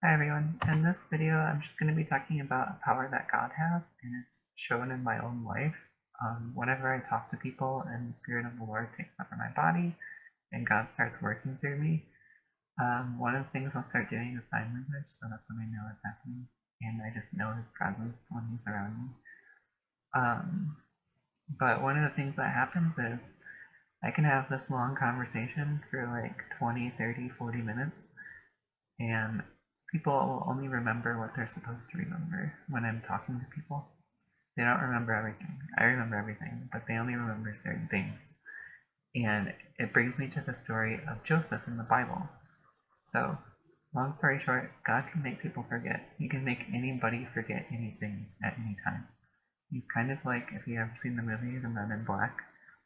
Hi everyone, in this video I'm just going to be talking about a power that God has, and it's shown in my own life. Whenever I talk to people and the Spirit of the Lord takes over my body and God starts working through me, one of the things I'll start doing is sign language, so that's when I know it's happening, and I just know His presence when He's around me. But one of the things that happens is I can have this long conversation for like 20, 30, 40 minutes, and people will only remember what they're supposed to remember when I'm talking to people. They don't remember everything. I remember everything, but they only remember certain things. And it brings me to the story of Joseph in the Bible. So, long story short, God can make people forget. He can make anybody forget anything at any time. He's kind of like, if you ever seen the movie The Men in Black,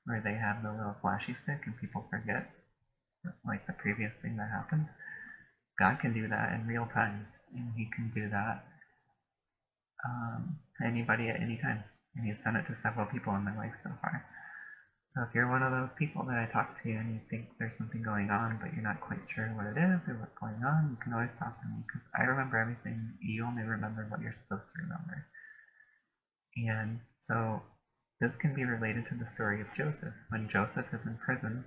where they have the little flashy stick and people forget like the previous thing that happened. God can do that in real time, and He can do that to anybody at any time. And He's done it to several people in my life so far. So if you're one of those people that I talk to and you think there's something going on, but you're not quite sure what it is or what's going on, you can always talk to me, because I remember everything. You only remember what you're supposed to remember. And so this can be related to the story of Joseph. When Joseph is in prison,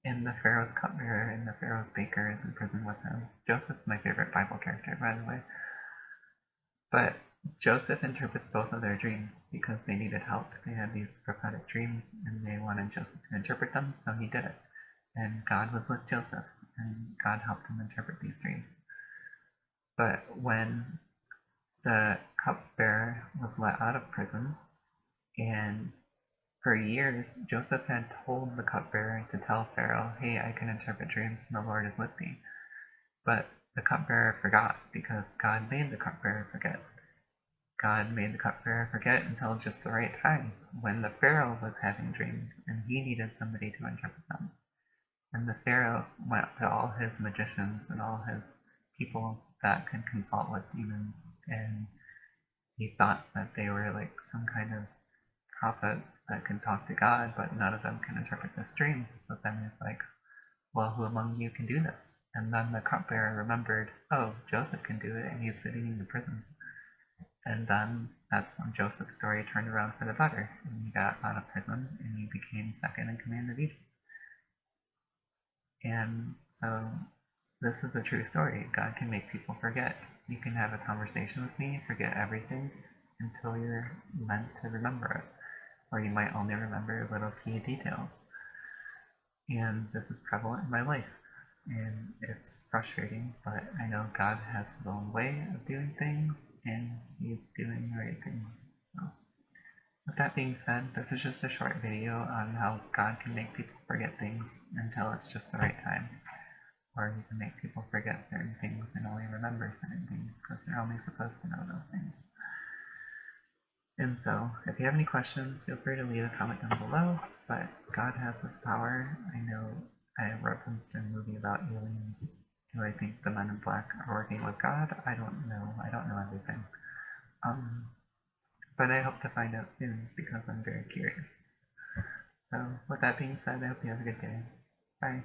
and the Pharaoh's cupbearer and the Pharaoh's baker is in prison with him. Joseph's my favorite Bible character, by the way. But Joseph interprets both of their dreams because they needed help. They had these prophetic dreams and they wanted Joseph to interpret them, so he did it. And God was with Joseph, and God helped him interpret these dreams. But when the cupbearer was let out of prison, and for years, Joseph had told the cupbearer to tell Pharaoh, hey, I can interpret dreams and the Lord is with me. But the cupbearer forgot because God made the cupbearer forget. God made the cupbearer forget until just the right time, when the Pharaoh was having dreams and he needed somebody to interpret them. And the Pharaoh went to all his magicians and all his people that could consult with demons, and he thought that they were like some kind of prophet that can talk to God, but none of them can interpret this dream. So then he's like, well, who among you can do this? And then the cupbearer remembered, oh, Joseph can do it, and he's sitting in the prison. And then that's when Joseph's story turned around for the better, and he got out of prison, and he became second in command of Egypt. And so this is a true story. God can make people forget. You can have a conversation with me, forget everything, until you're meant to remember it. Or you might only remember little key details. And this is prevalent in my life. And it's frustrating, but I know God has His own way of doing things, and He's doing the right things. So, with that being said, this is just a short video on how God can make people forget things until it's just the right time. Or He can make people forget certain things and only remember certain things because they're only supposed to know those things. And so, if you have any questions, feel free to leave a comment down below. But God has this power. I know I referenced in a movie about aliens. Do I think the Men in Black are working with God? I don't know. I don't know everything. But I hope to find out soon because I'm very curious. So, with that being said, I hope you have a good day. Bye.